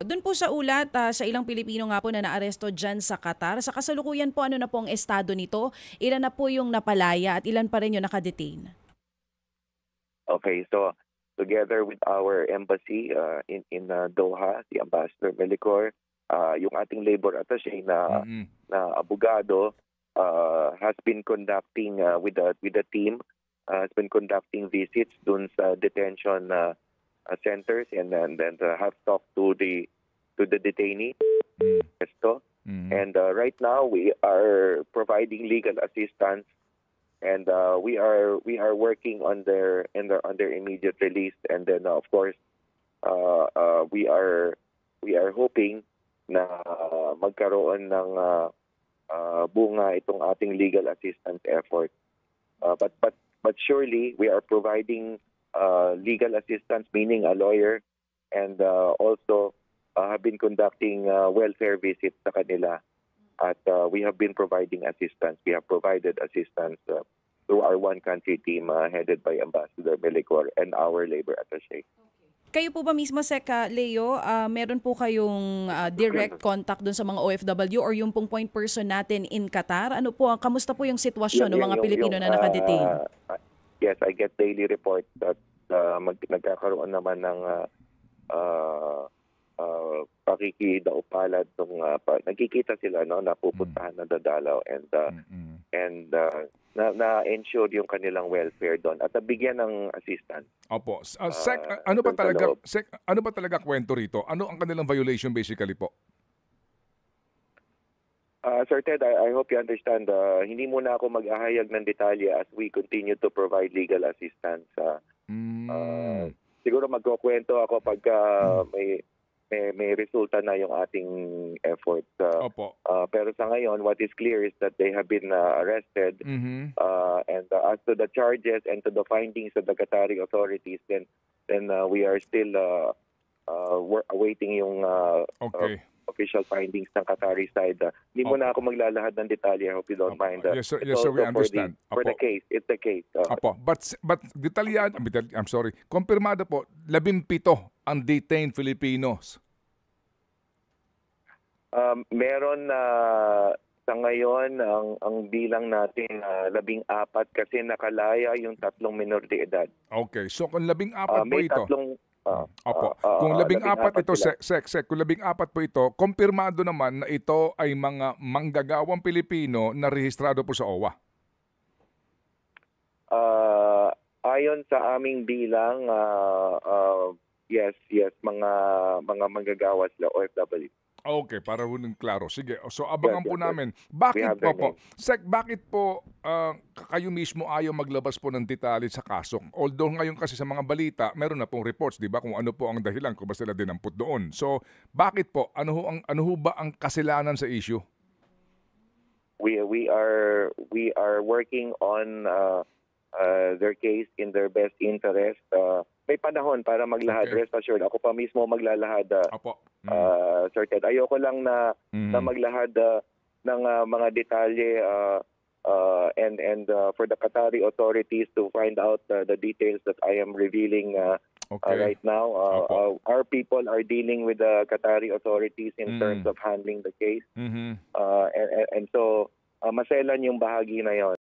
Doon po sa ulat, sa ilang Pilipino nga po na naaresto dyan sa Qatar, sa kasalukuyan po ano na po ang estado nito? Ilan na po yung napalaya at ilan pa rin yung nakadetain? Okay, so together with our embassy in Doha, si Ambassador Melicor, yung ating labor attaché Mm. na abogado has been conducting with the team has been conducting visits dun sa detention centers and then have talked to the detainee. Mm. Esto. Mm. And right now we are providing legal assistance and we are working on their immediate release, and then of course we are hoping na magkaroon ng bunga itong ating legal assistance effort, but surely we are providing legal assistance, meaning a lawyer, and also have been conducting welfare visits sa kanila. At we have been providing assistance. We have provided assistance through our one country team headed by Ambassador Melicor and our labor attaché. Kayo po ba mismo, Sec Leo, meron po kayong direct contact doon sa mga OFW or yung pong point person natin in Qatar? Ano po, kamusta po yung sitwasyon ng mga Pilipino na nakadetain? Yes, I get daily reports that nagkakaroon naman ng pakikidaupalan nagkikita sila napupuntahan na dadalaw and na-ensure yung kanilang welfare doon at nabigyan ng assistance. Opo. Sec, ano ba talaga kwento rito? Ano ang kanilang violation basically po? Sir Ted, I hope you understand, hindi muna ako mag-ahayag ng detalye as we continue to provide legal assistance. Siguro magkukwento ako pagka may resulta na yung ating effort. Opo. Pero sa ngayon, what is clear is that they have been arrested. Mm-hmm. And as to the charges and to the findings of the Qatari authorities, then we are still awaiting yung official findings ng Qatari side. Hindi muna ako maglalahad ng detalye. I hope you don't mind. Yes, sir, we understand. For the case, it's the case. Opo. But detalyado, I'm sorry, kumpirmado po, 17 ang detained Filipinos. Meron na sa ngayon ang bilang natin 14 kasi nakalaya yung 3 minor de edad. Okay. So kung 14 po ito. Opo. Kung 14 ito, kung 14 po ito, kumpirmado naman na ito ay mga manggagawang Pilipino na rehistrado po sa OWA. Ayon sa aming bilang, yes, mga manggagawa sila, OFW. Okay, para huling klaro. Sige, so abangan po namin. Bakit po? Sec, bakit po kayo mismo ayaw maglabas po ng detalye sa kaso? Although ngayon kasi sa mga balita, meron na pong reports, di ba, kung ano po ang dahilan, kung ba sila dinampot doon. So, bakit po? Ano ho ba ang kasalanan sa issue? We are working on their case in their best interest. May panahon para maglahad. Okay. Rest assured, ako pa mismo maglalahad. Sir Ted, ayoko lang na maglahad ng mga detalye and for the Qatari authorities to find out the details that I am revealing right now. Our people are dealing with the Qatari authorities in terms of handling the case. And so maselan yung bahagi na yon.